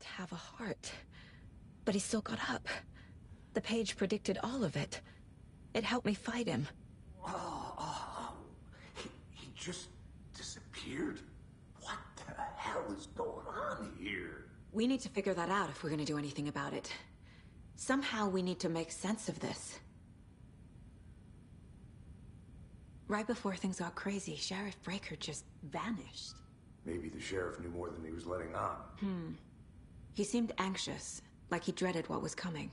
didn't have a heart. But he still got up. The page predicted all of it. It helped me fight him. He just disappeared? What the hell is going on here? We need to figure that out if we're gonna do anything about it. Somehow we need to make sense of this. Right before things got crazy, Sheriff Breaker just vanished. Maybe the sheriff knew more than he was letting on. He seemed anxious, like he dreaded what was coming.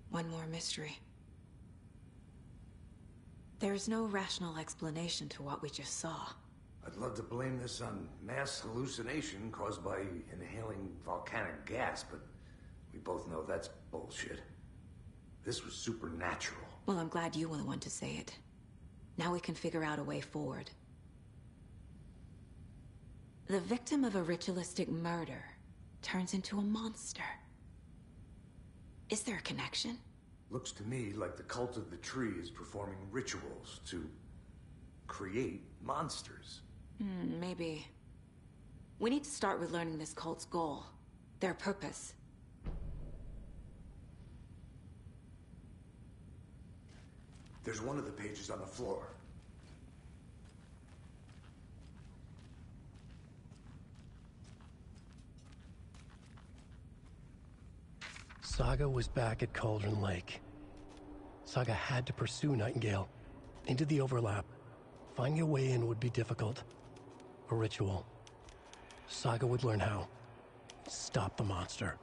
One more mystery. There's no rational explanation to what we just saw. I'd love to blame this on mass hallucination caused by inhaling volcanic gas, but we both know that's bullshit. This was supernatural. Well, I'm glad you were the one to say it. Now we can figure out a way forward. The victim of a ritualistic murder turns into a monster. Is there a connection? Looks to me like the cult of the tree is performing rituals to create monsters. Maybe. We need to start with learning this cult's goal. Their purpose. There's one of the pages on the floor. Saga was back at Cauldron Lake. Saga had to pursue Nightingale into the overlap. Finding a way in would be difficult. A ritual. Saga would learn how. Stop the monster.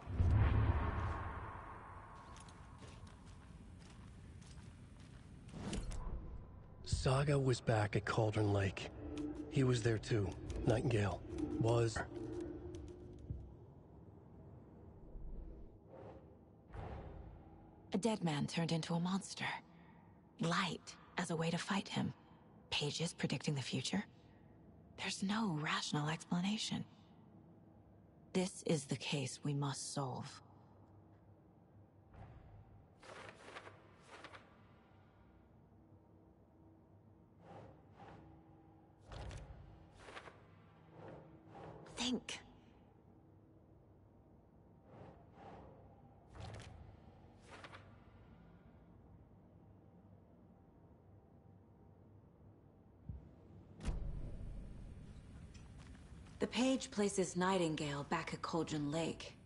Saga was back at Cauldron Lake. He was there too. Nightingale was... A dead man turned into a monster. Light as a way to fight him. Pages predicting the future. There's no rational explanation. This is the case we must solve. Think. The page places Nightingale back at Cauldron Lake.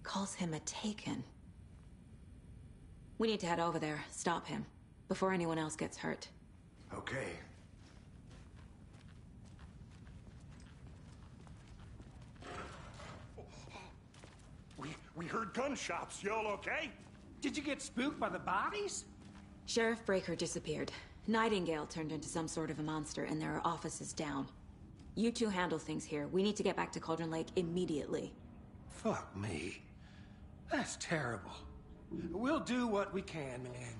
Calls him a Taken. We need to head over there, stop him, before anyone else gets hurt. Okay. We heard gunshots. Y'all okay? Did you get spooked by the bodies? Sheriff Breaker disappeared. Nightingale turned into some sort of a monster, and there are offices down. You two handle things here. We need to get back to Cauldron Lake immediately. Fuck me. That's terrible. We'll do what we can, man.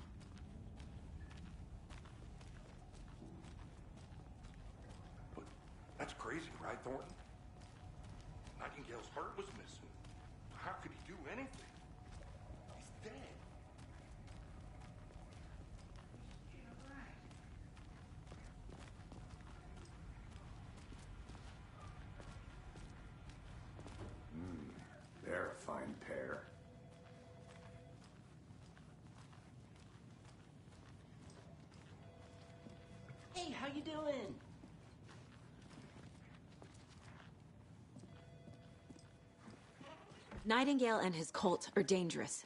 But that's crazy, right, Thornton? Nightingale's heart was missing. How could he do anything? He's dead. They're a fine pair. Hey, how you doing? Nightingale and his cult are dangerous.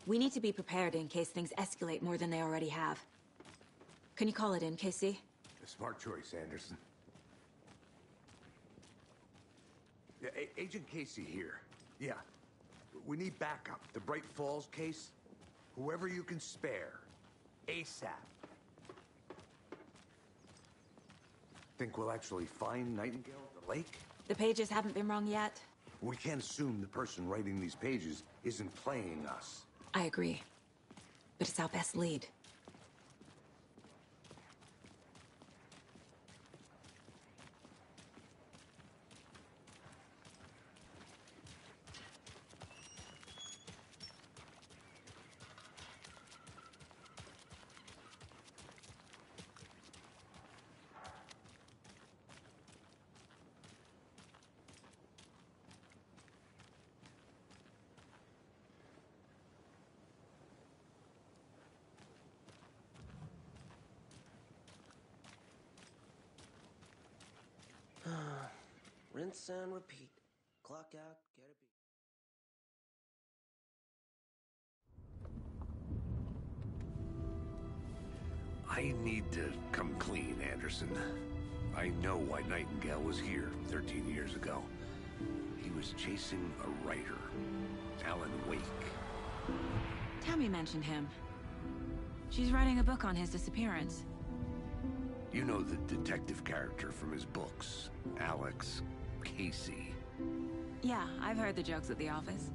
We need to be prepared in case things escalate more than they already have. Can you call it in, KC? A smart choice, Anderson. Yeah, Agent Casey here. Yeah. We need backup. The Bright Falls case. Whoever you can spare. ASAP. Think we'll actually find Nightingale at the lake? The pages haven't been wrong yet. We can't assume the person writing these pages isn't playing us. I agree. But it's our best lead. rinse and repeat. Clock out, get a beat. I need to come clean, Anderson. I know why Nightingale was here 13 years ago. He was chasing a writer, Alan Wake. Tammy mentioned him. She's writing a book on his disappearance. You know the detective character from his books, Alex Casey. Yeah, I've heard the jokes at the office.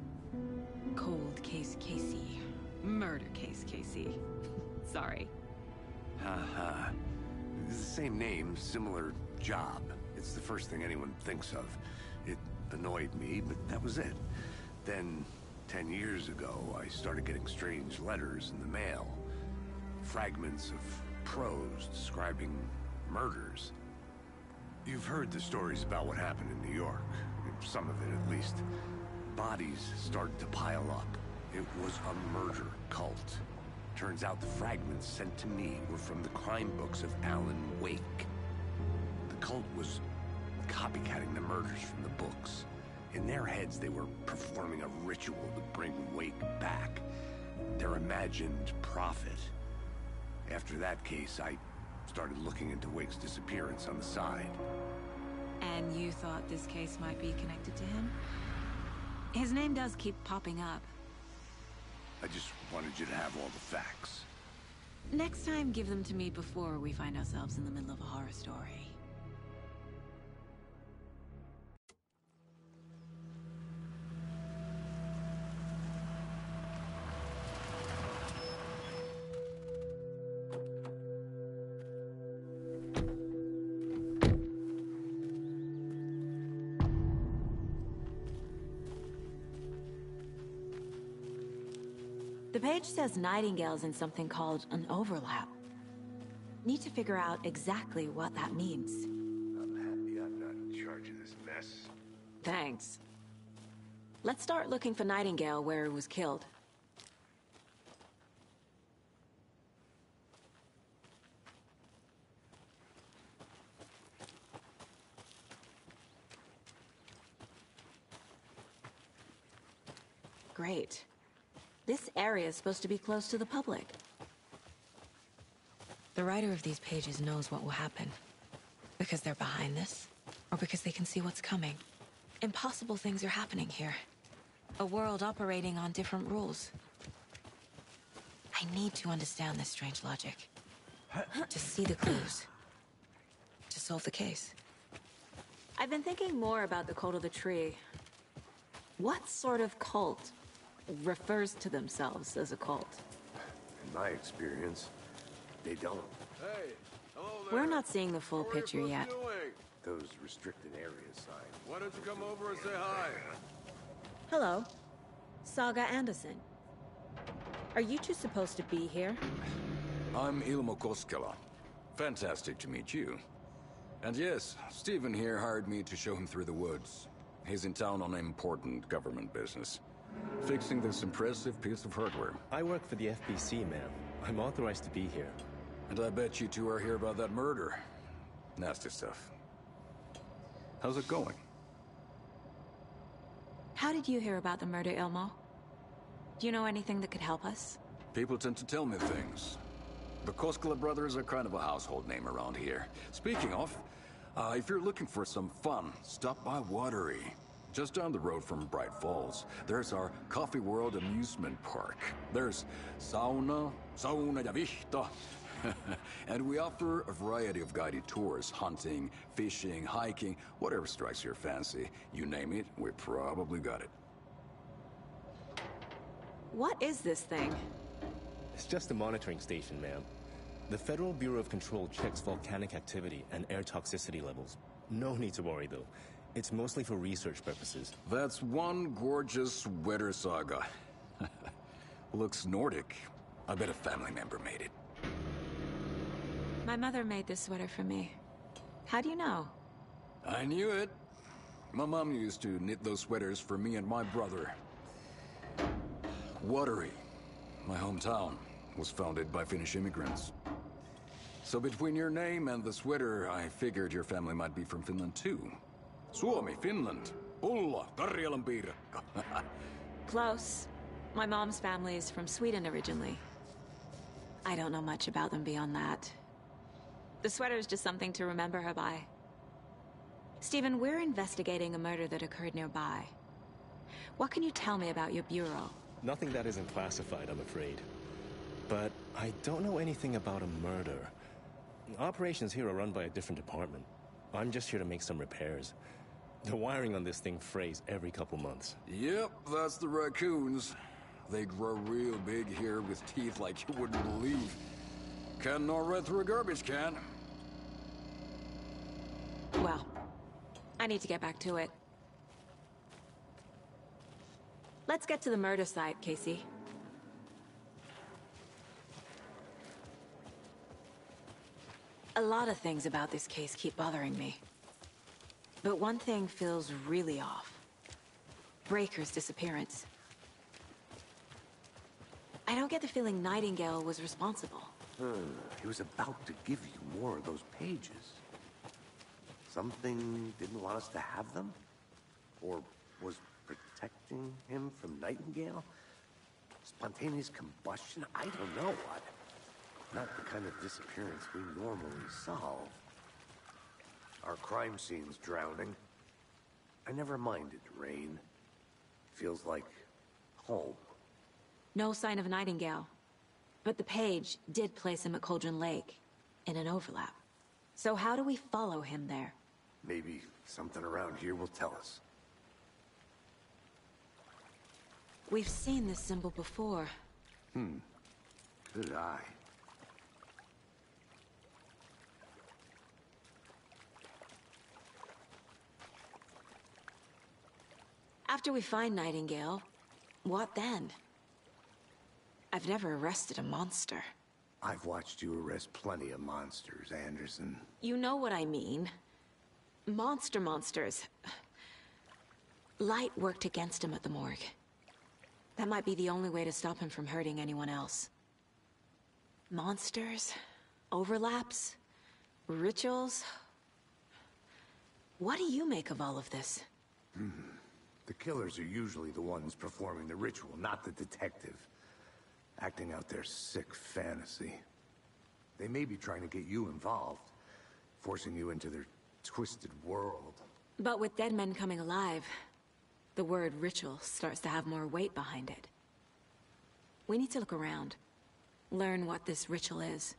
Cold case Casey. Murder case Casey. Sorry. Haha. It's the same name, similar job. It's the first thing anyone thinks of. It annoyed me, but that was it. Then, 10 years ago, I started getting strange letters in the mail. Fragments of prose describing murders. You've heard the stories about what happened in New York. Some of it, at least. Bodies started to pile up. It was a murder cult. Turns out the fragments sent to me were from the crime books of Alan Wake. The cult was copycatting the murders from the books. In their heads, they were performing a ritual to bring Wake back. Their imagined prophet. After that case, I started looking into Wake's disappearance on the side. And you thought this case might be connected to him? His name does keep popping up. I just wanted you to have all the facts. Next time, give them to me before we find ourselves in the middle of a horror story. The page says Nightingale's in something called an overlap. Need to figure out exactly what that means. I'm happy I'm not in charge of this mess. Thanks. Let's start looking for Nightingale where he was killed. Great. This area is supposed to be close to the public. The writer of these pages knows what will happen. Because they're behind this, or because they can see what's coming. Impossible things are happening here. A world operating on different rules. I need to understand this strange logic. To see the clues. To solve the case. I've been thinking more about the cult of the tree. What sort of cult refers to themselves as a cult? In my experience, they don't. Hey, hello there. We're not seeing the full How are you picture folks yet. doing? Those restricted area signs. Why don't you come over and say hi? Hello. Saga Anderson. Are you two supposed to be here? I'm Ilmo Koskela. Fantastic to meet you. And yes, Stephen here hired me to show him through the woods. He's in town on important government business. Fixing this impressive piece of hardware. I work for the FBC, ma'am. I'm authorized to be here. And I bet you two are here about that murder. Nasty stuff. How's it going? How did you hear about the murder, Ilmo? Do you know anything that could help us? People tend to tell me things. The Koskela brothers are kind of a household name around here. Speaking of, if you're looking for some fun, stop by Watery. Just down the road from Bright Falls, there's our Coffee World amusement park. There's sauna ja vihta. And we offer a variety of guided tours, hunting, fishing, hiking, whatever strikes your fancy. You name it, we probably got it. What is this thing? It's just a monitoring station, ma'am. The Federal Bureau of Control checks volcanic activity and air toxicity levels. No need to worry, though. It's mostly for research purposes. That's one gorgeous sweater, Saga. Looks Nordic. I bet a family member made it. My mother made this sweater for me. How do you know? I knew it. My mom used to knit those sweaters for me and my brother. Watery, my hometown, was founded by Finnish immigrants. So between your name and the sweater, I figured your family might be from Finland too. Suomi, Finland. Pulla, Karjalan piirakka. Close. My mom's family is from Sweden originally. I don't know much about them beyond that. The sweater is just something to remember her by. Stephen, we're investigating a murder that occurred nearby. What can you tell me about your bureau? Nothing that isn't classified, I'm afraid. But I don't know anything about a murder. Operations here are run by a different department. I'm just here to make some repairs. The wiring on this thing frays every couple months. Yep, that's the raccoons. They grow real big here with teeth like you wouldn't believe. Can't gnaw right through a garbage can. Well, I need to get back to it. Let's get to the murder site, Casey. A lot of things about this case keep bothering me. But one thing feels really off. Breaker's disappearance. I don't get the feeling Nightingale was responsible. He was about to give you more of those pages. Something didn't want us to have them? Or was protecting him from Nightingale? Spontaneous combustion? I don't know what. Not the kind of disappearance we normally solve. Our crime scene's drowning. I never minded rain. Feels like home. No sign of Nightingale. But the page did place him at Cauldron Lake, in an overlap. So how do we follow him there? Maybe something around here will tell us. We've seen this symbol before. Good eye. After we find Nightingale, what then? I've never arrested a monster. I've watched you arrest plenty of monsters, Anderson. You know what I mean. Monsters. Light worked against him at the morgue. That might be the only way to stop him from hurting anyone else. Monsters? Overlaps? Rituals? What do you make of all of this? The killers are usually the ones performing the ritual, not the detective. Acting out their sick fantasy. They may be trying to get you involved, forcing you into their twisted world. But with dead men coming alive, the word ritual starts to have more weight behind it. We need to look around, learn what this ritual is.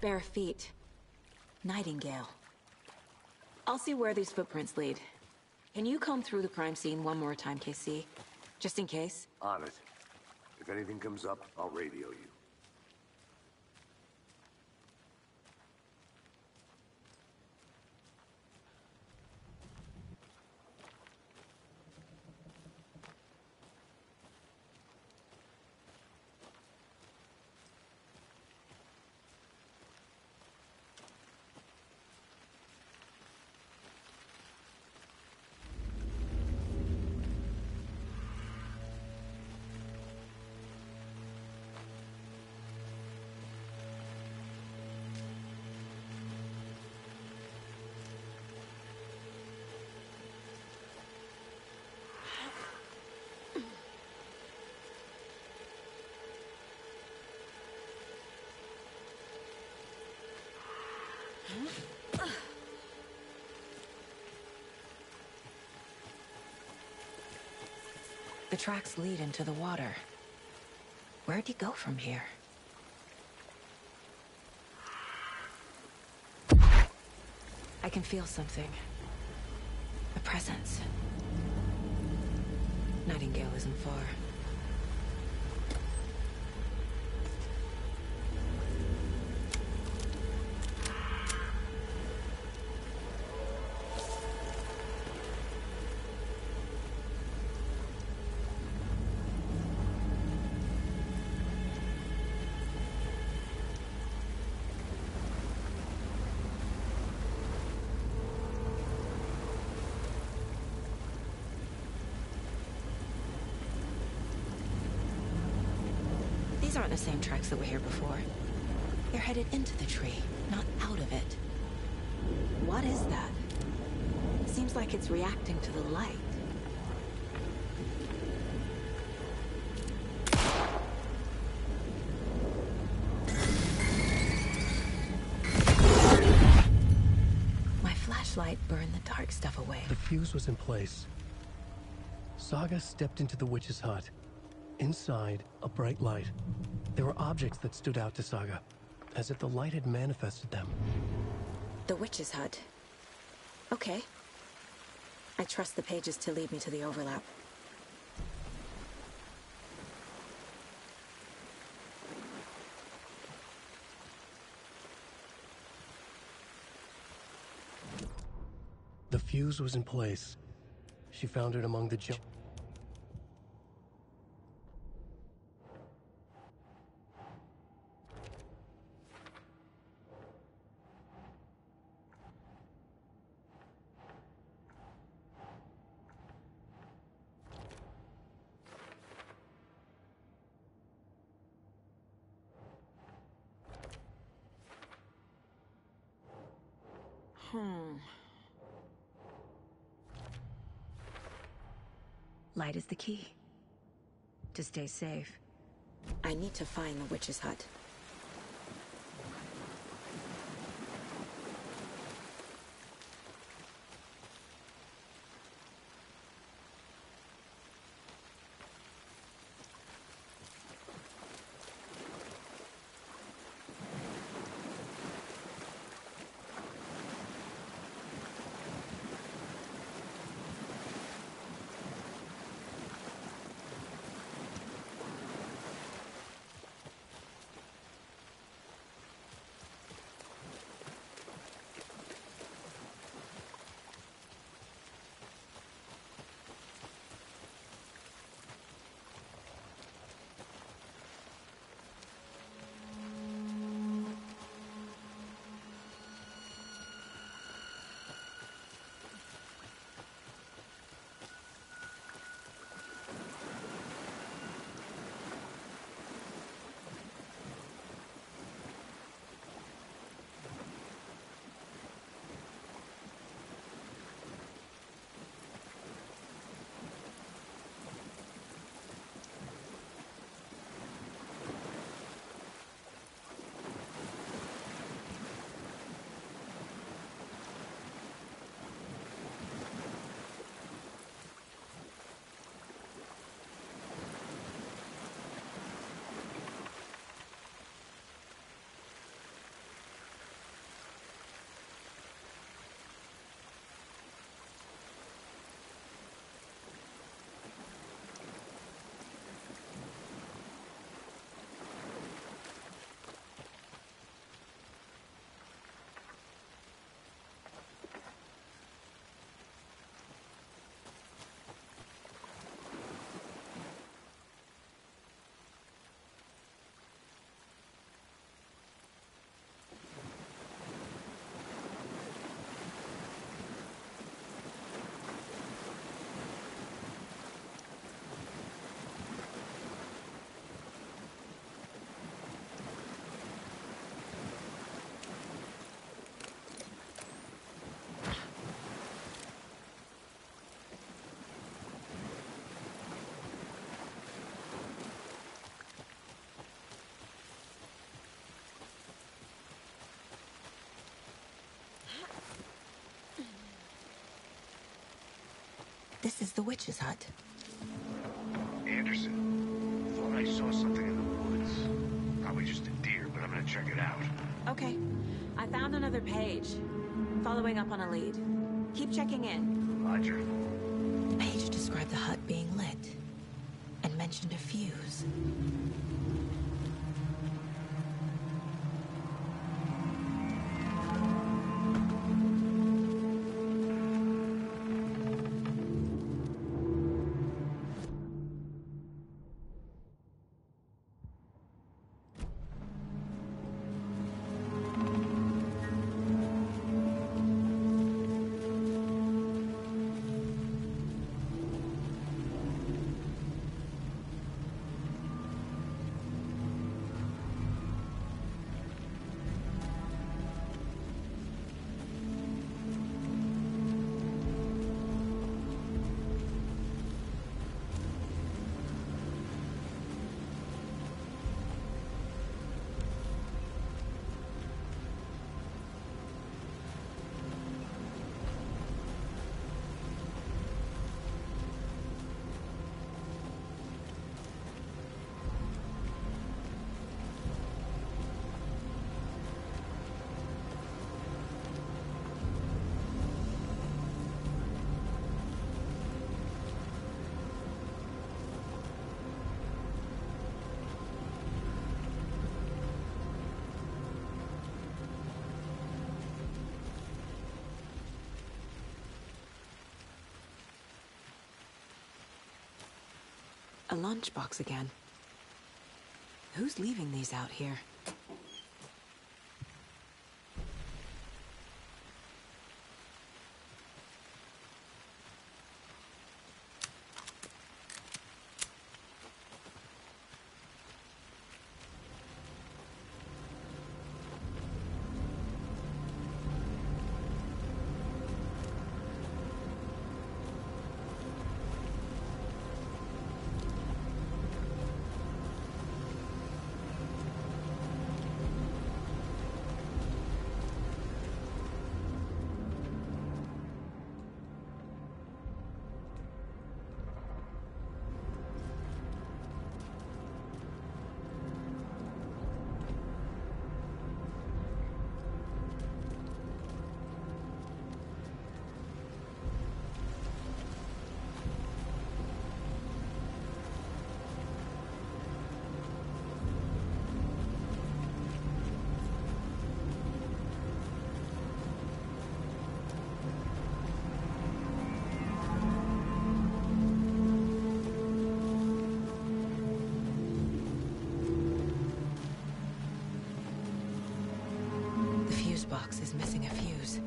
Bare feet. Nightingale. I'll see where these footprints lead. Can you comb through the crime scene one more time, KC? Just in case? On it. If anything comes up, I'll radio you. The tracks lead into the water. Where'd he go from here? I can feel something. A presence. Nightingale isn't far. These aren't the same tracks that were here before. They're headed into the tree, not out of it. What is that? Seems like it's reacting to the light. My flashlight burned the dark stuff away. The fuse was in place. Saga stepped into the witch's hut. Inside, a bright light. There were objects that stood out to Saga, as if the light had manifested them. The witch's hut. Okay. I trust the pages to lead me to the overlap. The fuse was in place. She found it among the junk. Light is the key. To stay safe. I need to find the witch's hut. This is the witch's hut. Anderson, thought I saw something in the woods. Probably just a deer, but I'm gonna check it out. Okay. I found another page. Following up on a lead. Keep checking in. Roger. The page described the hut being lit. And mentioned a fuse. A lunchbox again. Who's leaving these out here? Box is missing a fuse.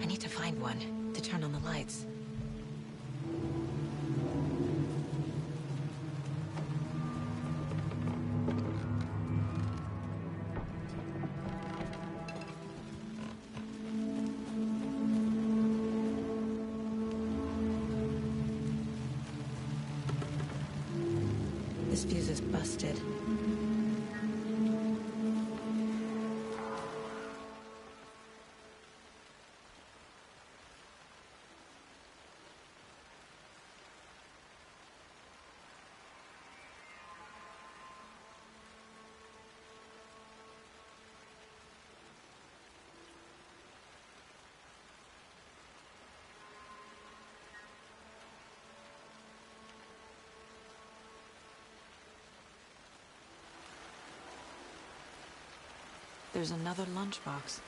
I need to find one to turn on the lights. This fuse is busted. There's another lunchbox.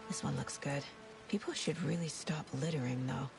This one looks good. People should really stop littering, though.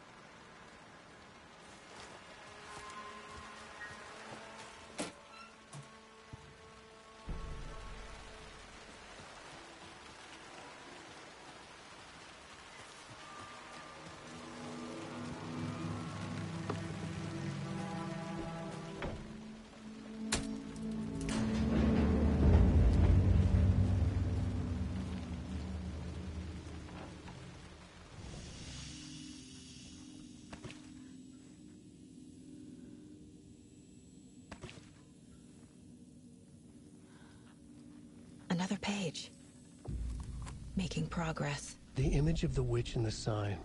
Another page. Making progress. The image of the witch in the sign.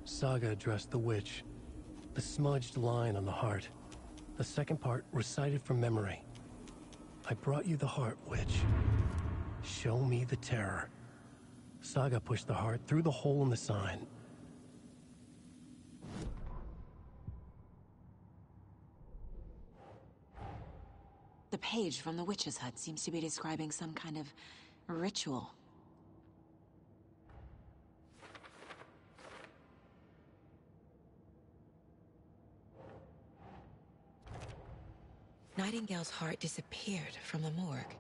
Saga addressed the witch. The smudged line on the heart. The second part recited from memory. I brought you the heart, witch. Show me the terror. Saga pushed the heart through the hole in the sign. The page from the witch's hut seems to be describing some kind of ritual. Nightingale's heart disappeared from the morgue.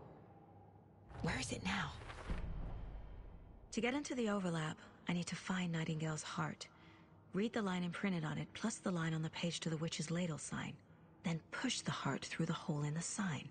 Where is it now? To get into the overlap, I need to find Nightingale's heart. Read the line imprinted on it, plus the line on the page to the witch's ladle sign. Then push the heart through the hole in the sign.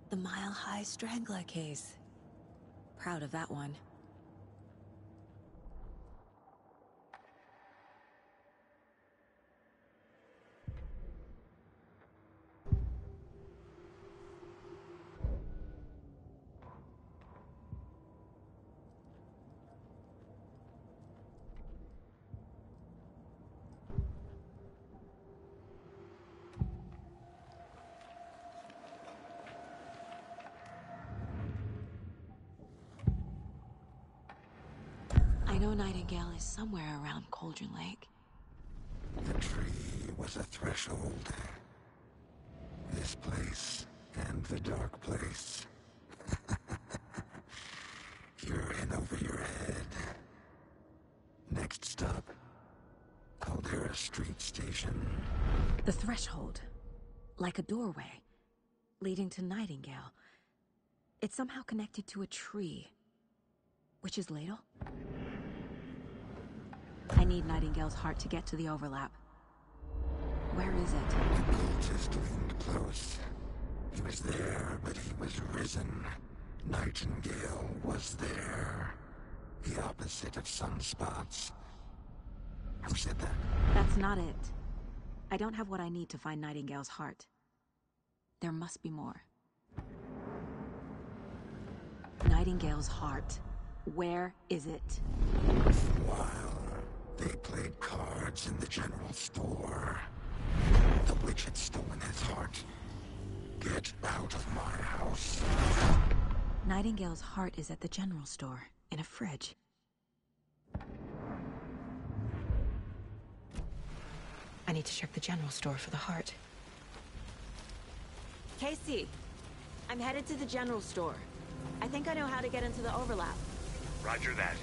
The mile-high strangler case. Proud of that one. I know Nightingale is somewhere around Cauldron Lake. The tree was a threshold. This place and the dark place. You're in over your head. Next stop, Caldera Street Station. The threshold. Like a doorway. Leading to Nightingale. It's somehow connected to a tree. Witch's Ladle? I need Nightingale's heart to get to the overlap. Where is it? The cultist leaned close. He was there, but he was risen. Nightingale was there. The opposite of sunspots. Who said that? That's not it. I don't have what I need to find Nightingale's heart. There must be more. Nightingale's heart. Where is it? While they played cards in the general store, the witch had stolen his heart. Get out of my house. Nightingale's heart is at the general store, in a fridge. I need to check the general store for the heart. Casey, I'm headed to the general store. I think I know how to get into the overlap. Roger that.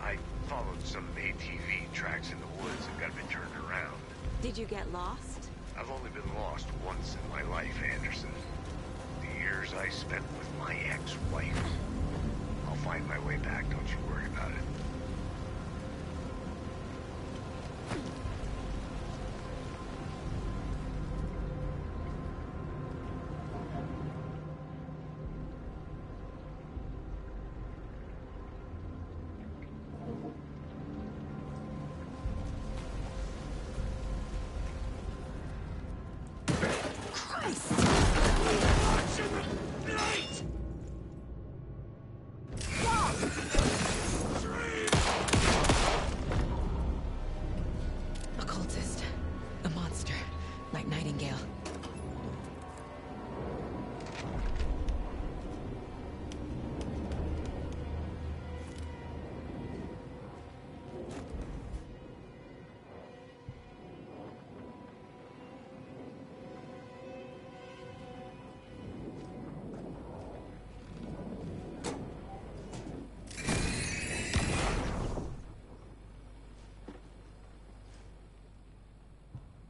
I followed some ATV tracks in the woods and got a bit turned around. Did you get lost? I've only been lost once in my life, Anderson. The years I spent with my ex-wife. I'll find my way back, don't you worry about it. Occultist. A monster. Like Nightingale.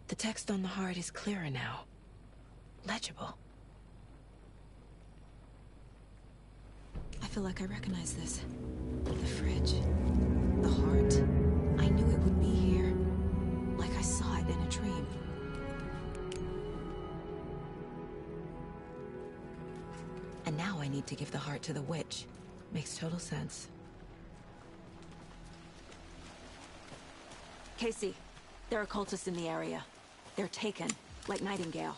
The text on the heart is clearer now. Legible. I feel like I recognize this. The fridge. The heart. I knew it would be here. Like I saw it in a dream. And now I need to give the heart to the witch. Makes total sense. Casey, there are cultists in the area. They're taken, like Nightingale.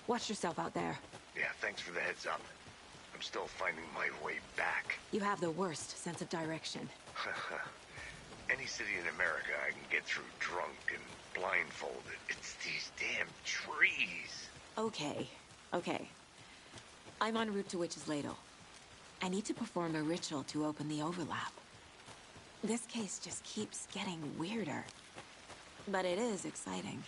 Watch yourself out there. Yeah, thanks for the heads up. I'm still finding my way back. You have the worst sense of direction. Any city in America I can get through drunk and blindfolded. It's these damn trees. Okay. I'm en route to Witch's Ladle. I need to perform a ritual to open the overlap. This case just keeps getting weirder. But it is exciting.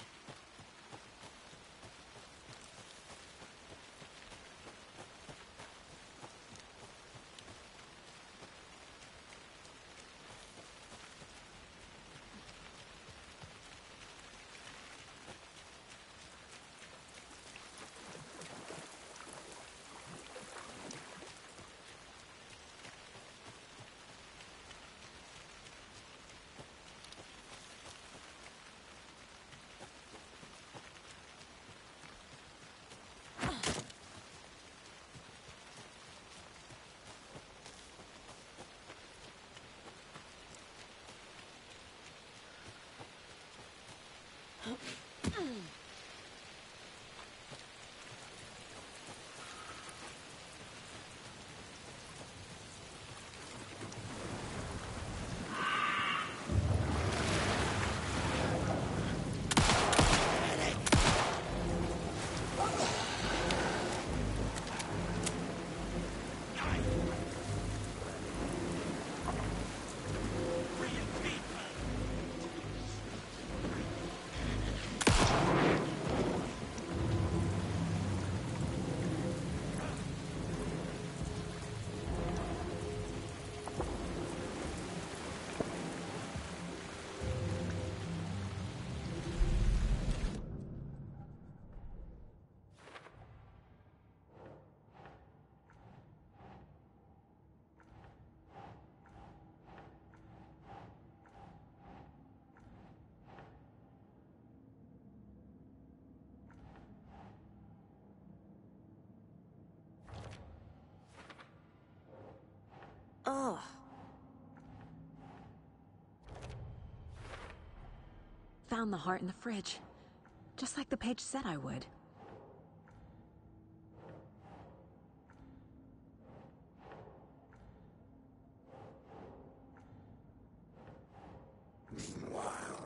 found the heart in the fridge. Just like the page said I would. Meanwhile,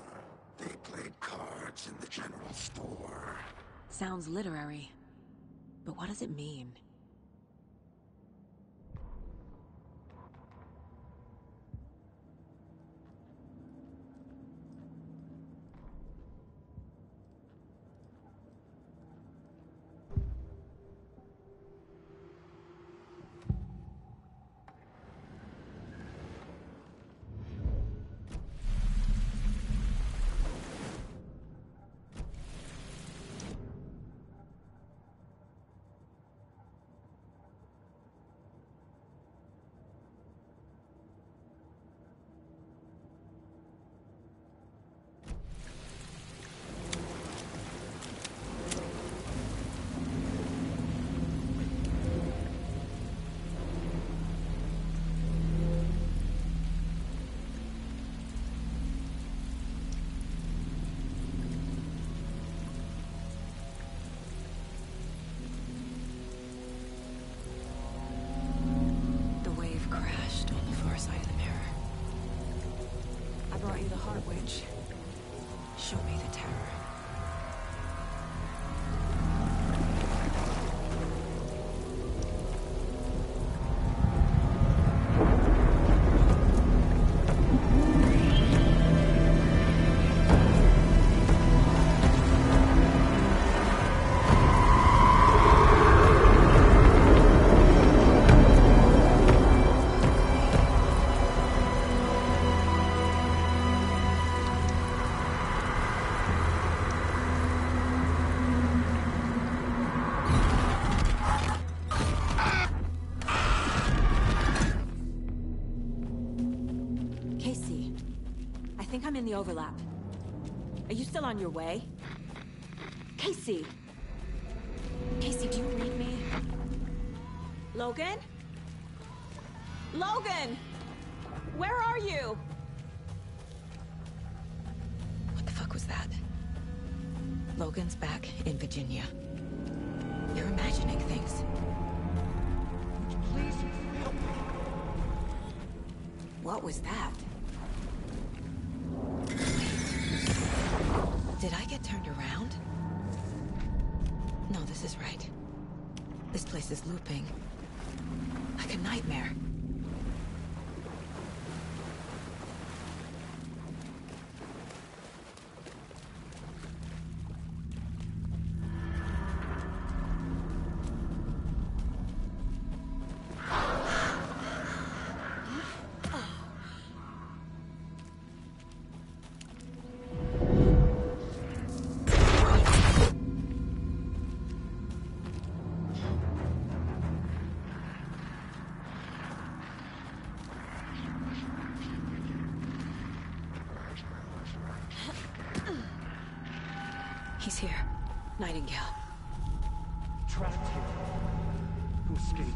they played cards in the general store. Sounds literary. But what does it mean? Show me the terror. I think I'm in the overlap. Are you still on your way? Casey! Casey, do you read me? Logan? Logan! Where are you? What the fuck was that? Logan's back in Virginia. You're imagining things. Please help me. What was that? Did I get turned around? No, this is right. This place is looping. Like a nightmare. He's here. Nightingale. Trapped here. To escape.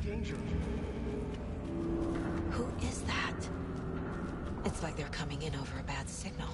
Danger. Who is that? It's like they're coming in over a bad signal.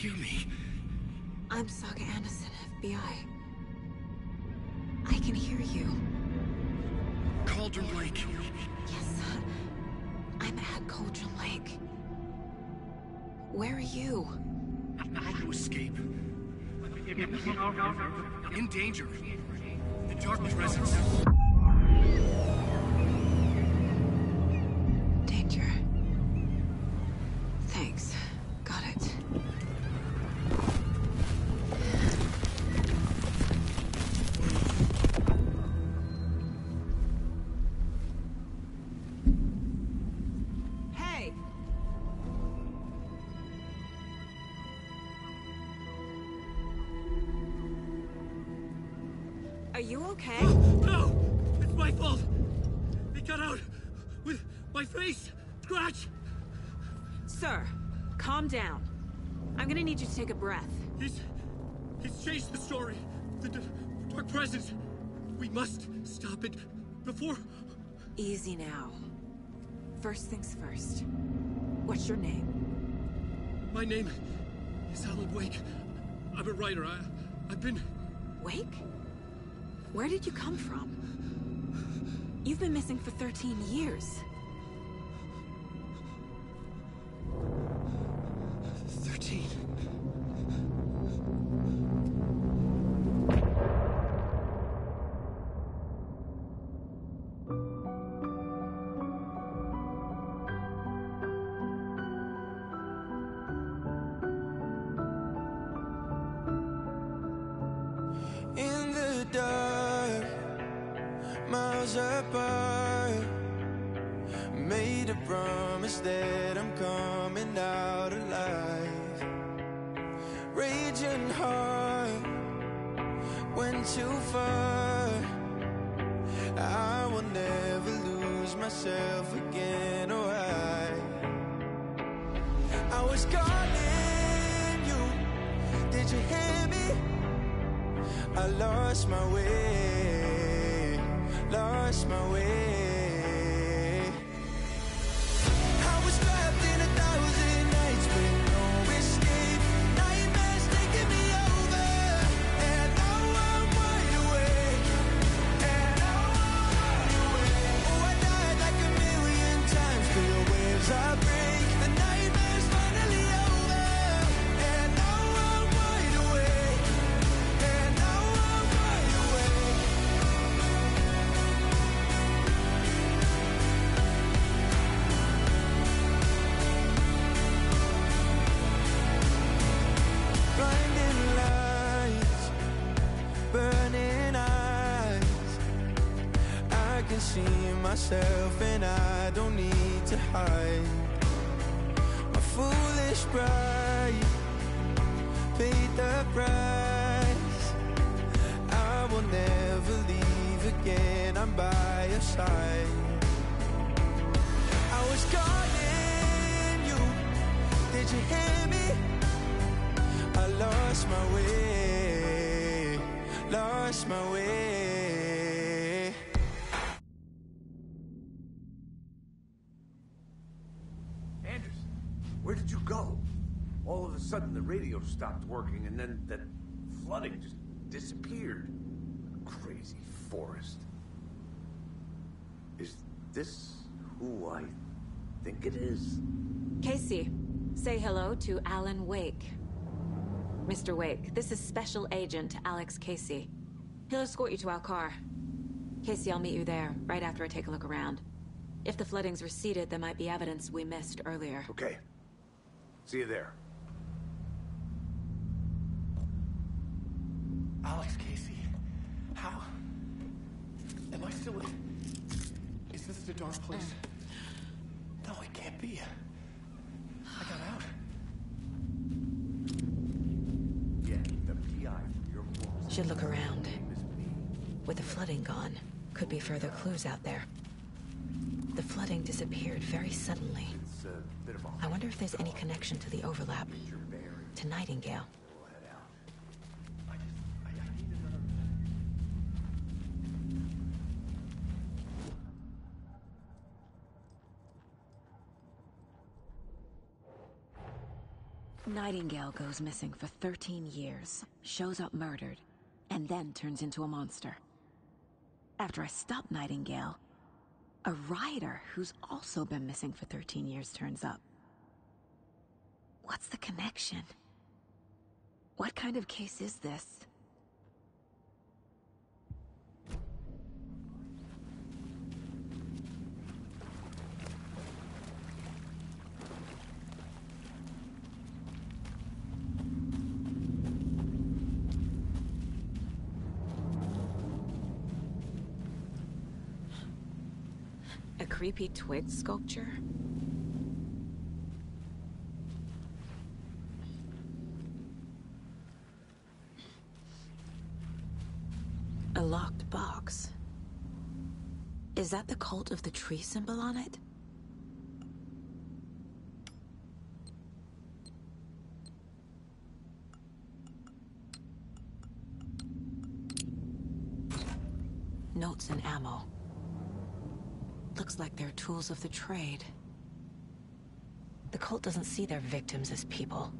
hear me? I'm Saga Anderson, FBI. I can hear you. Cauldron Lake. Yes, I'm at Cauldron Lake. Where are you? How to escape? In danger. The dark presence. Danger. Thanks. Got it. Hey! Are you okay? No! It's my fault! He got out with my face scratch! Sir, calm down. I'm gonna need you to take a breath. He's changed the story. The dark presence. We must stop it before... Easy now. First things first. What's your name? My name is Alan Wake. I'm a writer. I've been... Wake? Where did you come from? You've been missing for 13 years. 13. In the dark, miles apart, made a promise that I'm coming out alive. Raging heart, went too far. I will never lose myself again, or I was calling you, did you hear me? I lost my way, lost my way. I was trapped in 1,000 nights with no escape. Nightmares taking me over, and now I'm wide awake. And now I'm wide awake. Oh, I died like 1,000,000 times, feel waves I break. The nightmare's finally over, and now I'm wide awake. And now I'm wide awake. Blinding lights, burning eyes. I can see myself and I don't need to hide. My foolish pride paid the price. I will never leave again, I'm by your side. I was calling you, did you hear me? I lost my way, lost my way. Anders, where did you go? All of a sudden the radio stopped working and then that flooding just disappeared. Crazy forest. Is this who I think it is? Casey, say hello to Alan Wake. Mr. Wake, this is Special Agent Alex Casey. He'll escort you to our car. Casey, I'll meet you there, right after I take a look around. If the flooding's receded, there might be evidence we missed earlier. Okay. See you there. Alex Casey, how? Am I still in? Is this the dark place? No, it can't be. I got out. Yeah, the PI for your force. Should look around. With the flooding gone, could be further clues out there. The flooding disappeared very suddenly. It's a bit of a... I wonder if there's any connection to the overlap. To Nightingale. We'll head out. I need another... Nightingale goes missing for 13 years, shows up murdered, and then turns into a monster. After I stop Nightingale, a rider who's also been missing for 13 years turns up. What's the connection? What kind of case is this? A creepy twig sculpture? A locked box. Is that the cult of the tree symbol on it? Notes and ammo. Looks like they're tools of the trade. The cult doesn't see their victims as people.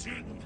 waiting.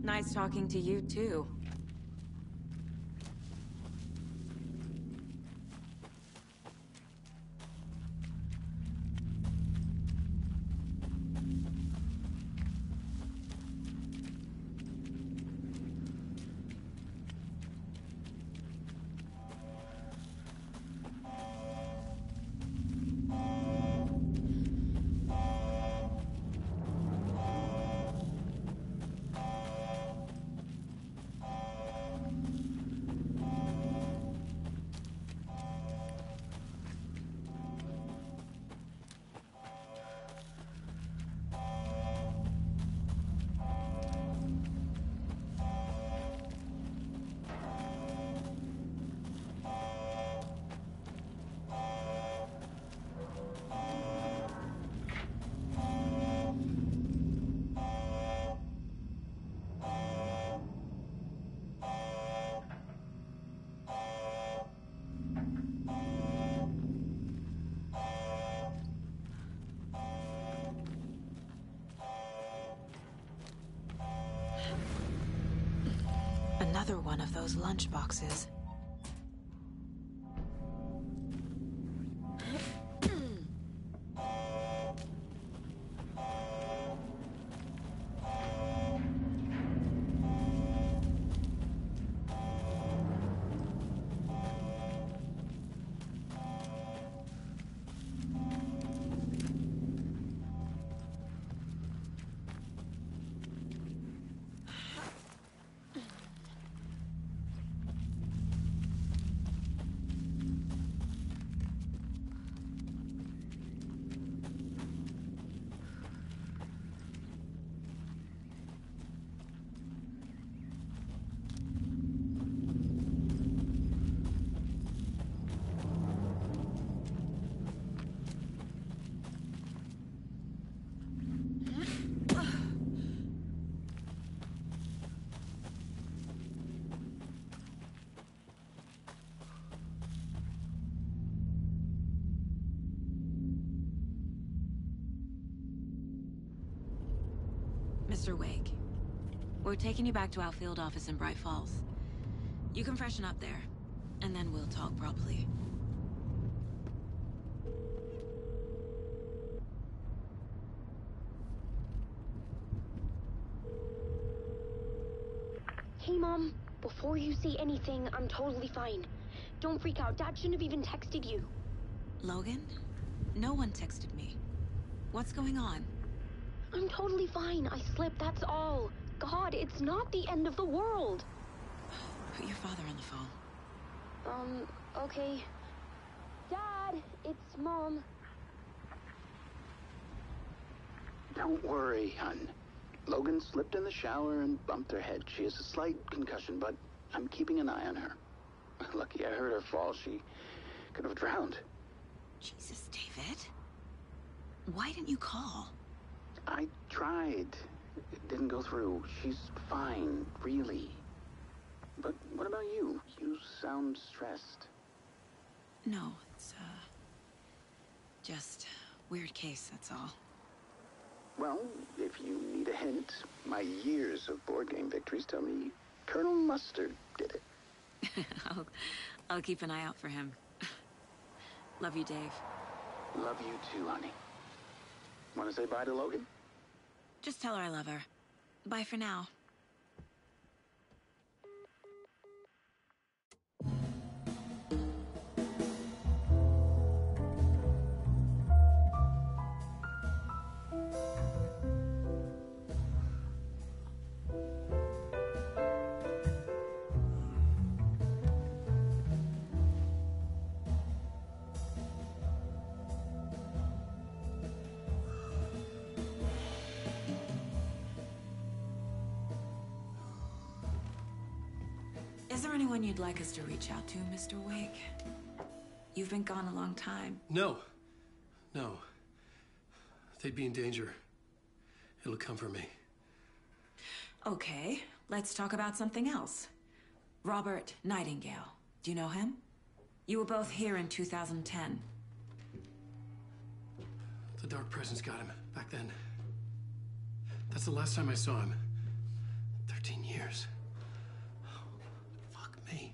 Nice talking to you, too. Another one of those lunch boxes. Mr. Wake, we're taking you back to our field office in Bright Falls. You can freshen up there, and then we'll talk properly. Hey, Mom. Before you say anything, I'm totally fine. Don't freak out. Dad shouldn't have even texted you. Logan? No one texted me. What's going on? I'm totally fine. I slipped, that's all. God, it's not the end of the world. Put your father on the phone. Okay. Dad, it's Mom. Don't worry, hon. Logan slipped in the shower and bumped her head. She has a slight concussion, but I'm keeping an eye on her. Lucky I heard her fall. She could have drowned. Jesus, David. Why didn't you call? I tried. It didn't go through. She's fine, really. But what about you? You sound stressed. No, it's, just weird case, that's all. Well, if you need a hint, my years of board game victories tell me Colonel Mustard did it. I'll keep an eye out for him. Love you, Dave. Love you too, honey. Want to say bye to Logan? Just tell her I love her. Bye for now. Is there anyone you'd like us to reach out to, Mr. Wake? You've been gone a long time. No. They'd be in danger. It'll come for me. Okay, let's talk about something else. Robert Nightingale. Do you know him? You were both here in 2010. The Dark Presence got him back then. That's the last time I saw him. 13 years. Fuck me.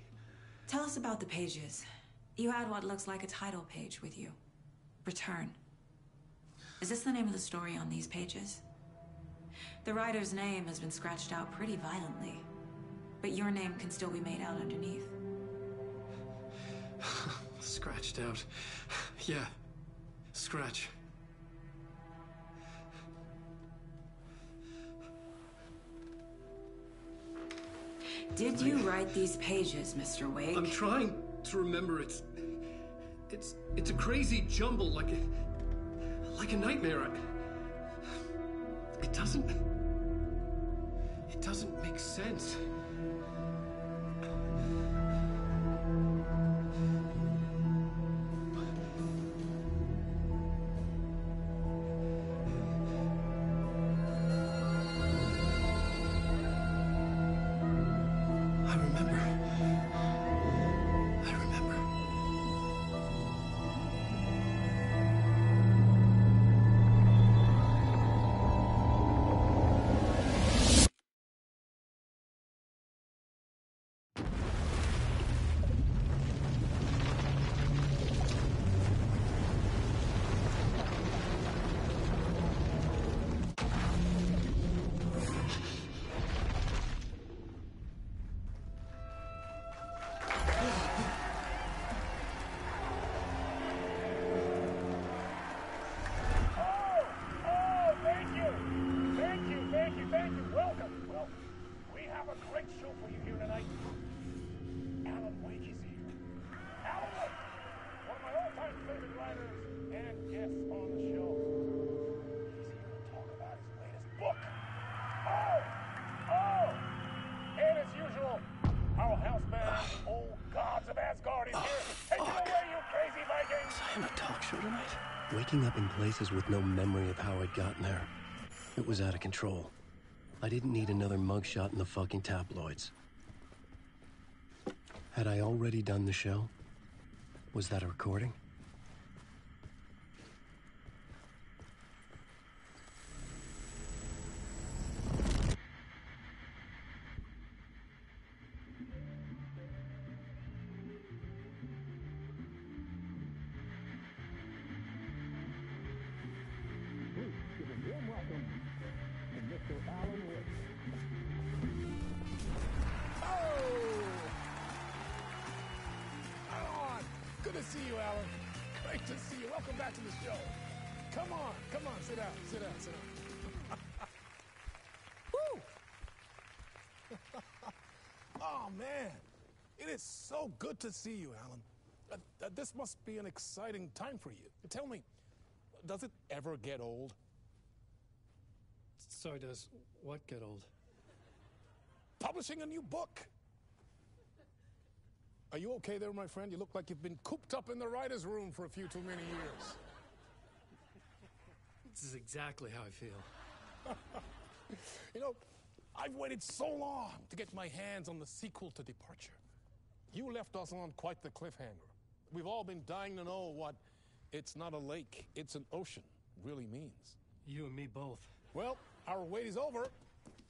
Tell us about the pages. You had what looks like a title page with you. Return. Is this the name of the story on these pages? The writer's name has been scratched out pretty violently, but your name can still be made out underneath. Scratched out. Yeah. Scratch. Did you write these pages, Mr. Wake? I'm trying to remember. It's a crazy jumble, like a nightmare. It doesn't make sense. usual. Our house band, old gods of Asgard, is here. Take it away, you crazy Vikings! Was I in a talk show tonight? Waking up in places with no memory of how I'd gotten there. It was out of control. I didn't need another mugshot in the fucking tabloids. Had I already done the show? Was that a recording? See you, Alan. Great to see you. Welcome back to the show. Come on, sit down, sit down. Woo! Oh, man. It is so good to see you, Alan. This must be an exciting time for you. Tell me, does it ever get old? Sorry, does what get old? Publishing a new book. Are you okay there, my friend? You look like you've been cooped up in the writer's room for a few too many years. This is exactly how I feel. You know, I've waited so long to get my hands on the sequel to Departure. You left us on quite the cliffhanger. We've all been dying to know what "it's not a lake, it's an ocean" really means. You and me both. Well, our wait is over.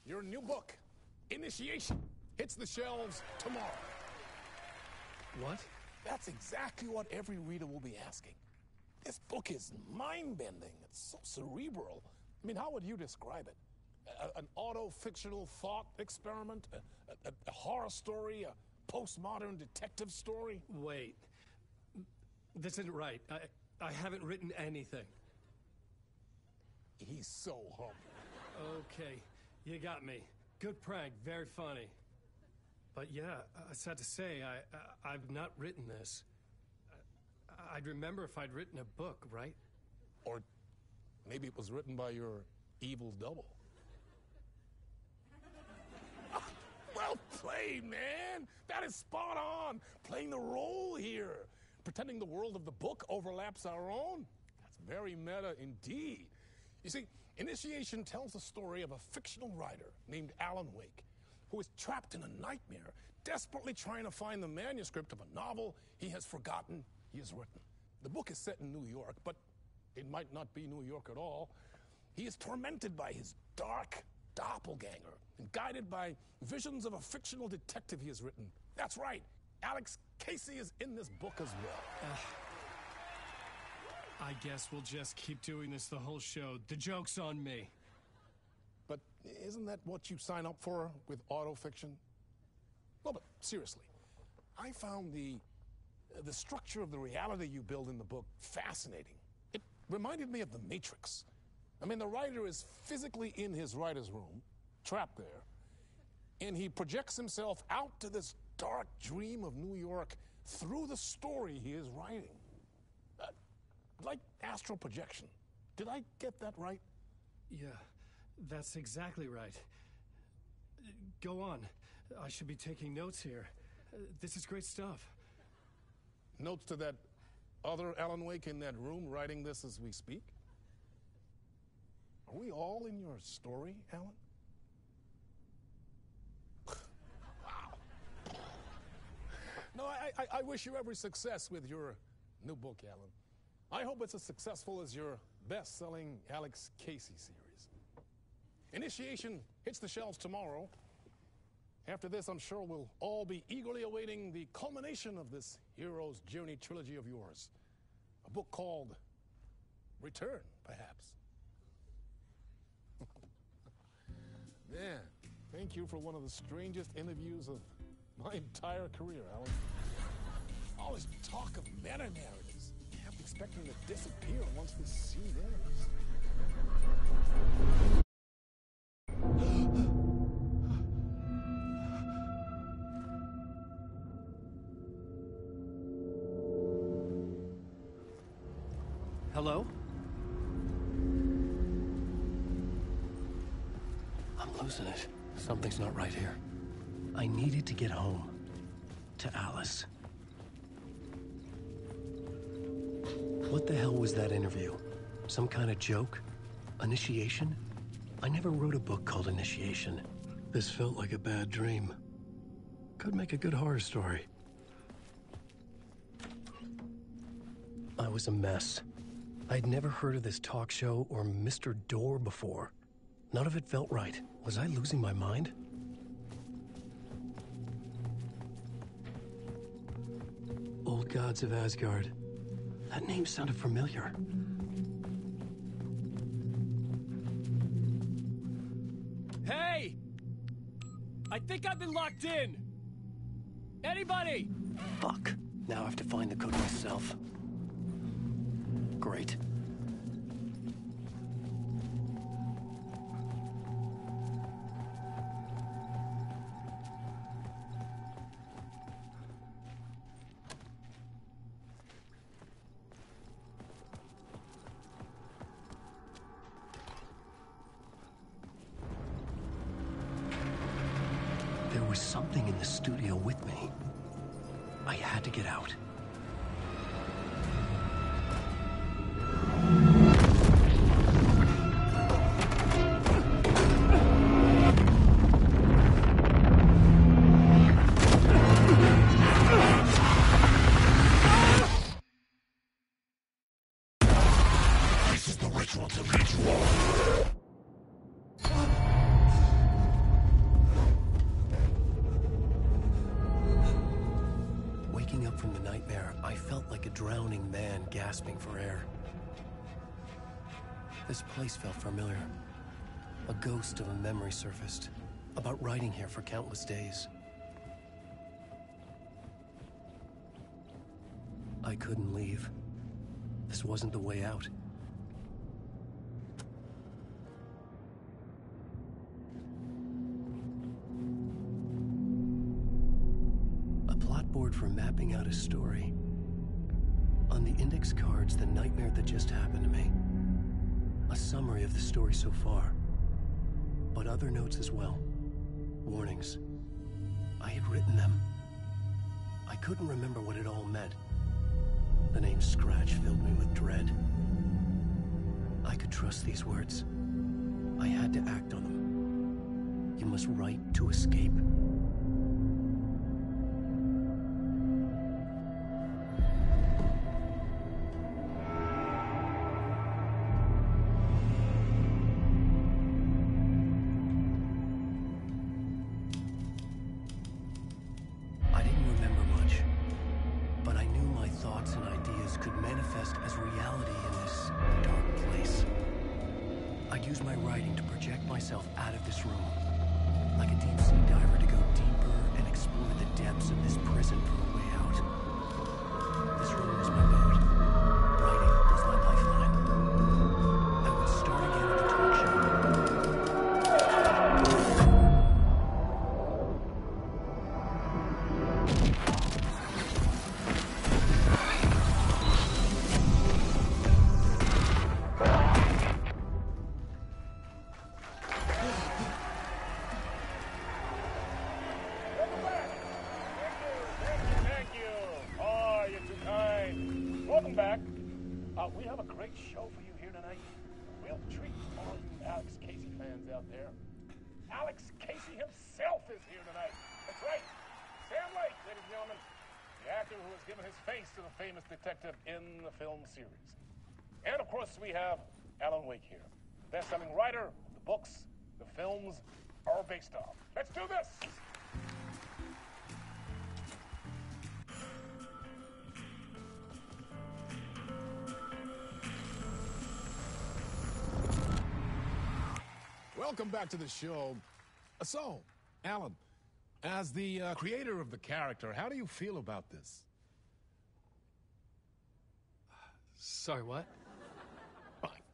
Your new book, Initiation, hits the shelves tomorrow. What? That's exactly what every reader will be asking. This book is mind-bending. It's so cerebral. I mean, how would you describe it? An auto-fictional thought experiment? A horror story? A postmodern detective story? Wait. This isn't right. I haven't written anything. He's so humble. Okay, you got me. Good prank, very funny. But yeah, sad to say, I've not written this. I'd remember if I'd written a book, right? Or maybe it was written by your evil double. Well played, man! That is spot on! Playing the role here. Pretending the world of the book overlaps our own. That's very meta indeed. You see, Initiation tells the story of a fictional writer named Alan Wake, who is trapped in a nightmare, desperately trying to find the manuscript of a novel he has forgotten he has written. The book is set in New York, but it might not be New York at all. He is tormented by his dark doppelganger and guided by visions of a fictional detective he has written. That's right, Alex Casey is in this book as well. I guess we'll just keep doing this the whole show. The joke's on me. But isn't that what you sign up for with autofiction? Well, but seriously, I found the structure of the reality you build in the book fascinating. It reminded me of The Matrix. I mean, the writer is physically in his writer's room, trapped there, and he projects himself out to this dark dream of New York through the story he is writing. Like astral projection. Did I get that right? Yeah, that's exactly right. Go on. I should be taking notes here. This is great stuff. Notes to that other Alan Wake in that room writing this as we speak? Are we all in your story, Alan? Wow. No, I wish you every success with your new book, Alan. I hope it's as successful as your best-selling Alex Casey series. Initiation hits the shelves tomorrow. After this, I'm sure we'll all be eagerly awaiting the culmination of this hero's journey trilogy of yours. A book called Return, perhaps. Man, thank you for one of the strangest interviews of my entire career, Alan. All this talk of meta-narratives. I'm expecting to disappear once this scene ends. Hello? I'm losing it. Something's not right here. I needed to get home. To Alice. What the hell was that interview? Some kind of joke? Initiation? I never wrote a book called Initiation. This felt like a bad dream. Could make a good horror story. I was a mess. I'd never heard of this talk show or Mr. Door before. None of it felt right. Was I losing my mind? Old Gods of Asgard. That name sounded familiar. Hey! I think I've been locked in! Anybody? Fuck. Now I have to find the code myself. Great. There was something in the studio with me. I had to get out. This is the ritual to ritual. Waking up from the nightmare, I felt like a drowning man gasping for air. This place felt familiar. A ghost of a memory surfaced, about riding here for countless days. I couldn't leave. This wasn't the way out. Board for mapping out a story. On the index cards, the nightmare that just happened to me. A summary of the story so far. But other notes as well. Warnings. I had written them. I couldn't remember what it all meant. The name Scratch filled me with dread. I could trust these words. I had to act on them. You must write to escape. Use my writing to project myself out of this room. Like a deep-sea diver to go deeper and explore the depths of this prison for a way out. This room was my boat. Writing was my lifeline. I would start again at the talk show. We have a great show for you here tonight. A real treat for all you Alex Casey fans out there. Alex Casey himself is here tonight. That's right. Sam Lake, ladies and gentlemen. The actor who has given his face to the famous detective in the film series. And of course, we have Alan Wake here. The best-selling writer of the books the films are based on. Let's do this! Welcome back to the show. So, Alan, as the creator of the character, how do you feel about this? Sorry, what?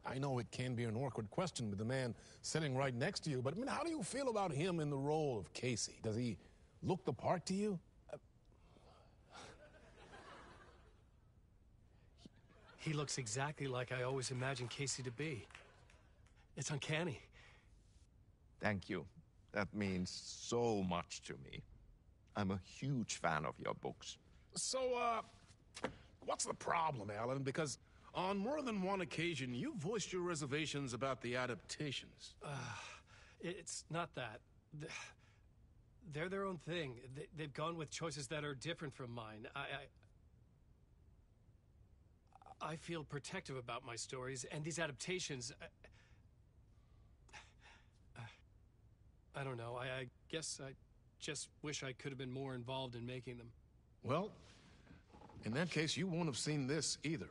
I know it can be an awkward question with the man sitting right next to you, but I mean, how do you feel about him in the role of Casey? Does he look the part to you? He looks exactly like I always imagined Casey to be. It's uncanny. Thank you. That means so much to me. I'm a huge fan of your books. So, what's the problem, Alan? Because on more than one occasion, you voiced your reservations about the adaptations. It's not that. They're their own thing. They've gone with choices that are different from mine. I feel protective about my stories, and these adaptations... I don't know. I guess I just wish I could have been more involved in making them. Well, in that case, you won't have seen this either.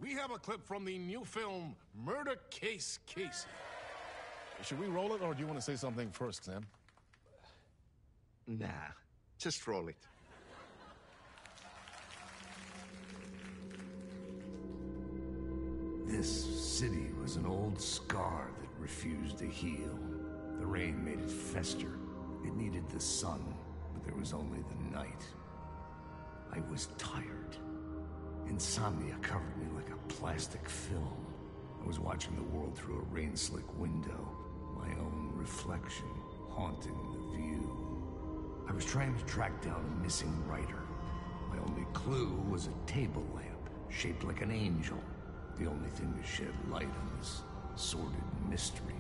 We have a clip from the new film, Murder Case Casey. Should we roll it, or do you want to say something first, Sam? Nah, just roll it. This city was an old scar that refused to heal. The rain made it fester. It needed the sun, but there was only the night. I was tired. Insomnia covered me like a plastic film. I was watching the world through a rain-slick window, my own reflection haunting the view. I was trying to track down a missing writer. My only clue was a table lamp, shaped like an angel. The only thing to shed light on this sordid mystery.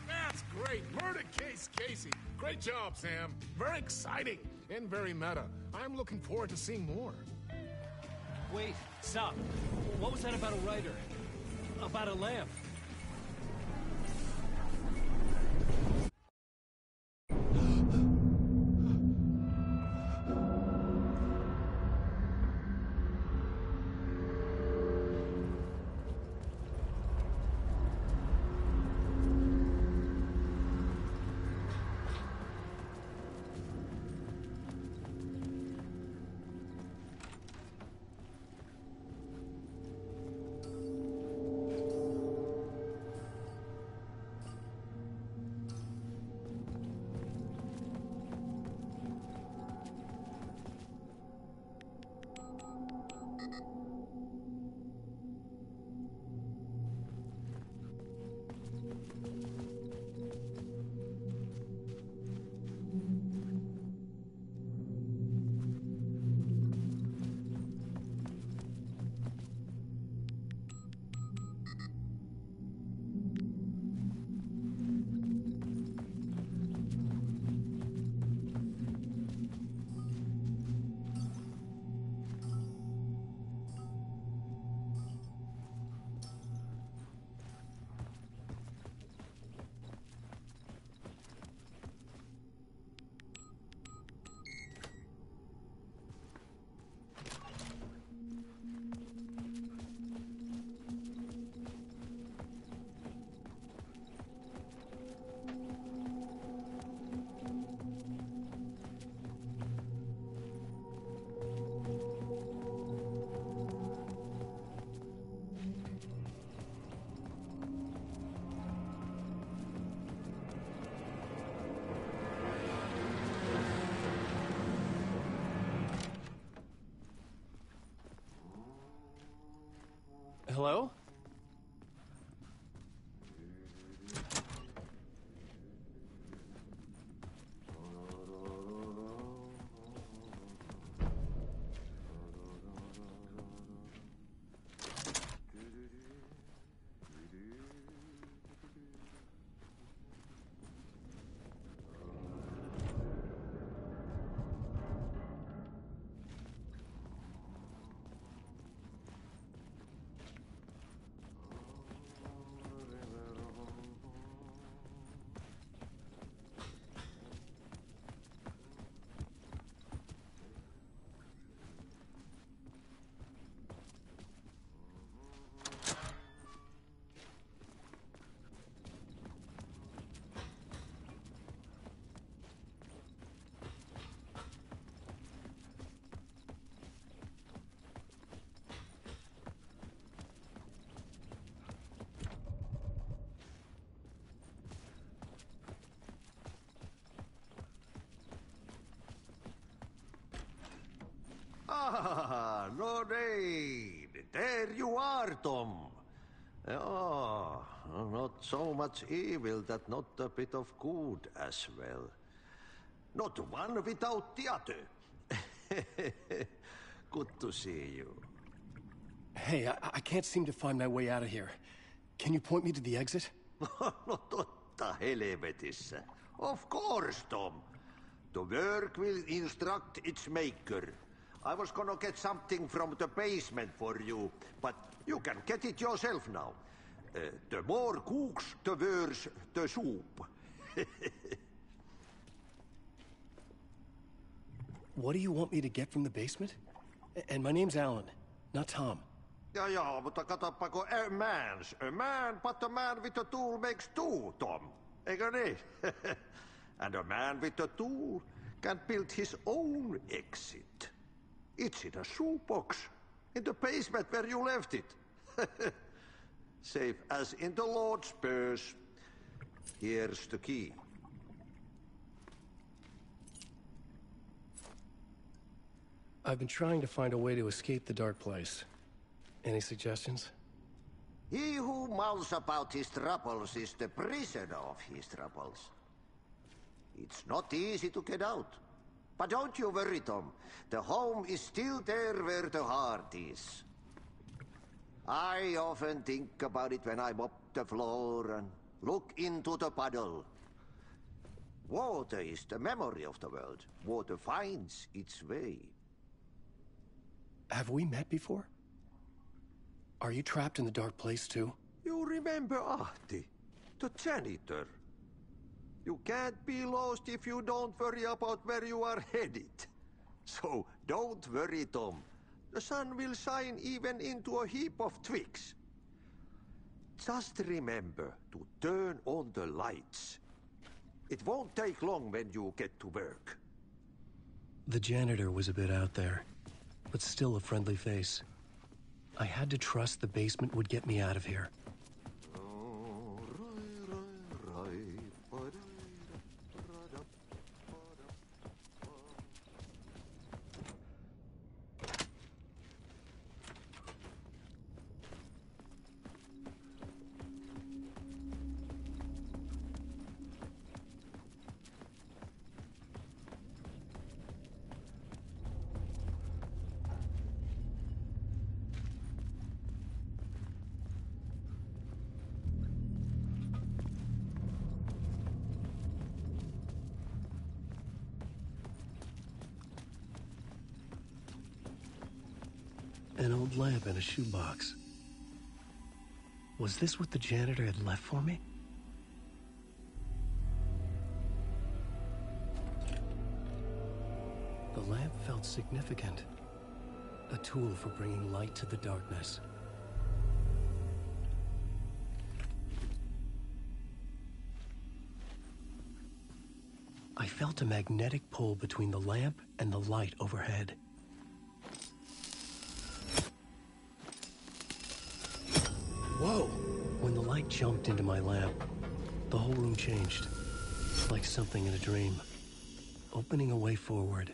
That's great! Murder Case Casey! Great job, Sam. Very exciting and very meta. I'm looking forward to seeing more. Wait, stop. What was that about a writer? About a lamp? Hello? Ah, Lorraine! There you are, Tom. Oh, Not so much evil that not a bit of good as well. Not one without the other. Good to see you. Hey, I can't seem to find my way out of here. Can you point me to the exit? No totta helvetissä. Of course, Tom. The work will instruct its maker. I was gonna get something from the basement for you, but you can get it yourself now. The more cooks, the worse the soup. What do you want me to get from the basement? And my name's Alan, not Tom. Ja, mutta katopako a man, but a man with a tool makes two, Tom. Eikö niin? And a man with a tool can build his own exit. It's in a shoebox, in the basement where you left it. Safe as in the Lord's purse. Here's the key. I've been trying to find a way to escape the dark place. Any suggestions? He who mulls about his troubles is the prisoner of his troubles. It's not easy to get out. But don't you worry, Tom. The home is still there where the heart is. I often think about it when I mop the floor and look into the puddle. Water is the memory of the world. Water finds its way. Have we met before? Are you trapped in the dark place too? You remember Ahti, the janitor. You can't be lost if you don't worry about where you are headed. So don't worry, Tom. The sun will shine even into a heap of twigs. Just remember to turn on the lights. It won't take long when you get to work. The janitor was a bit out there, but still a friendly face. I had to trust the basement would get me out of here. An old lamp in a shoebox. Was this what the janitor had left for me? The lamp felt significant. A tool for bringing light to the darkness. I felt a magnetic pull between the lamp and the light overhead. Whoa! When the light jumped into my lamp, the whole room changed. Like something in a dream. Opening a way forward,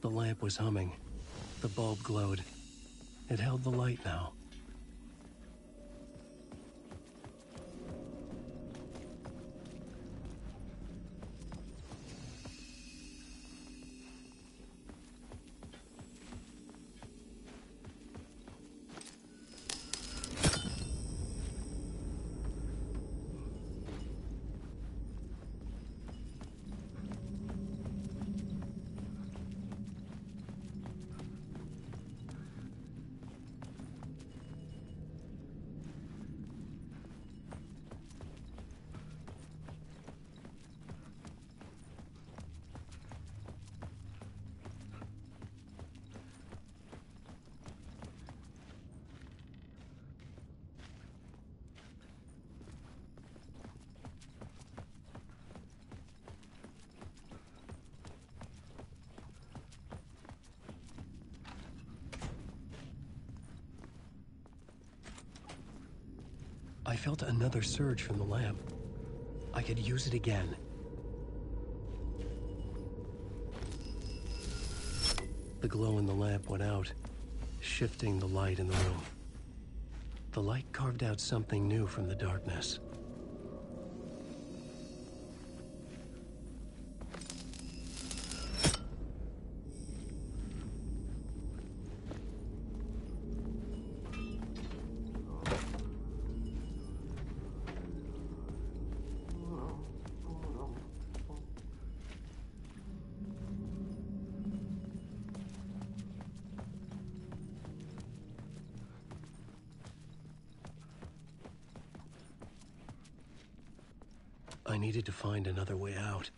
the lamp was humming. The bulb glowed. It held the light now. I felt another surge from the lamp. I could use it again. The glow in the lamp went out, shifting the light in the room. The light carved out something new from the darkness. I needed to find another way out.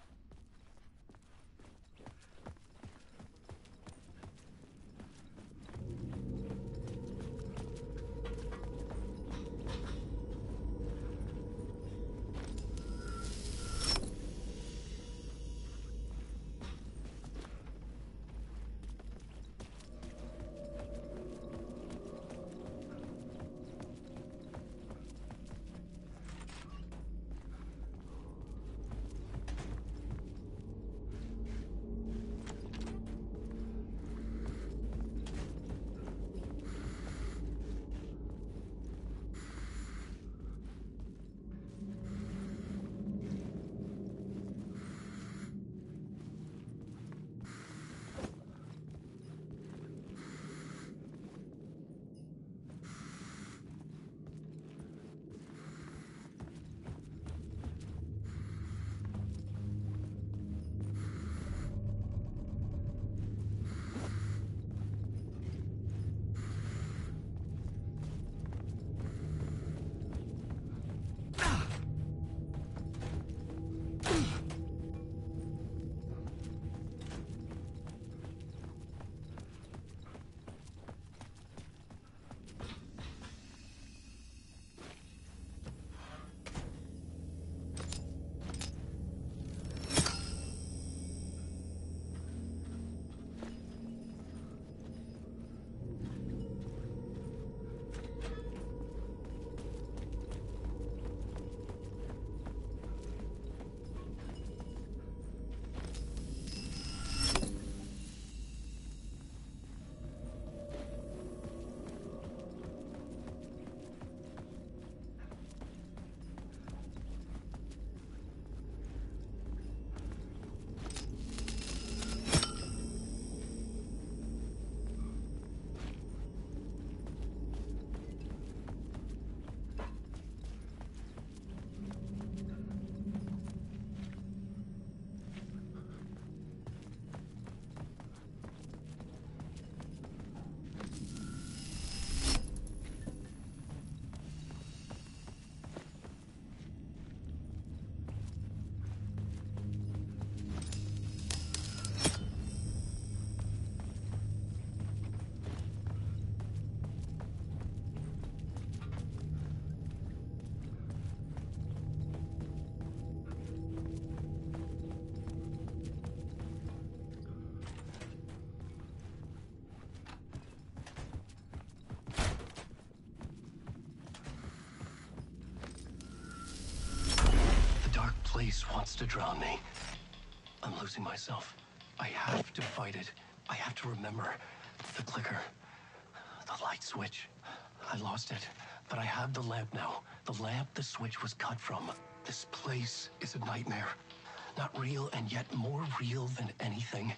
Place wants to drown me. I'm losing myself. I have to fight it. I have to remember. The clicker. The light switch. I lost it. But I have the lamp now. The lamp the switch was cut from. This place is a nightmare. Not real, and yet more real than anything.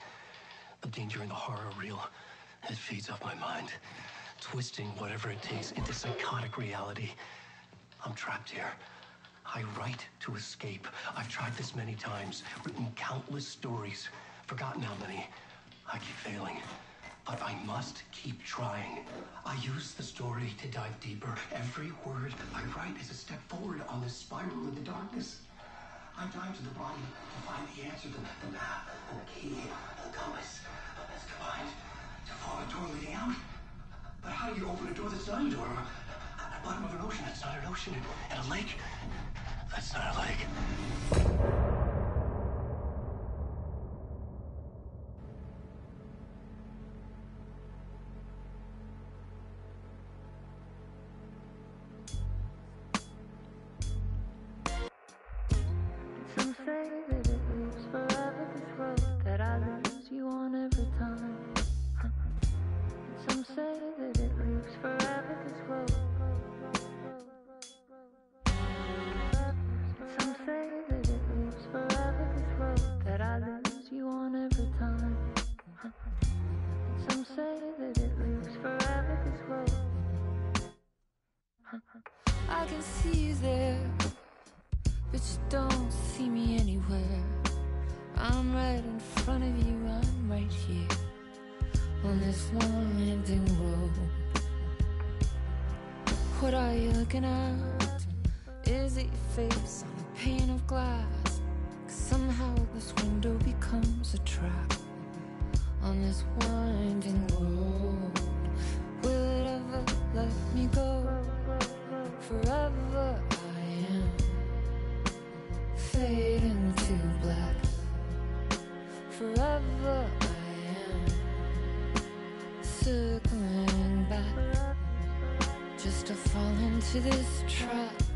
The danger and the horror real. It feeds off my mind. Twisting whatever it takes into psychotic reality. I'm trapped here. I write to escape. I've tried this many times, written countless stories, forgotten how many. I keep failing, but I must keep trying. I use the story to dive deeper. Every word I write is a step forward on this spiral in the darkness. I dive to the bottom to find the answer, the map, and the key, and the compass. It's combined to form a door leading out. But how do you open a door that's not a door? At the bottom of an ocean, that's not an ocean. And a lake, that's not a lake. Some say that it lives forever, this road that I lose you on every time. Some say that it lives forever, this road. Some say that it lives forever, this road that I lose you on every time. Some say that it lives forever, this road. I can see you there, but you don't see me anywhere. I'm right in front of you, I'm right here on this long ending road. What are you looking at? Is it your face on the pane of glass. 'Cause somehow this window becomes a trap on this winding road. Will it ever let me go? Forever I am fading to black. Forever I am circling back, just to fall into this trap.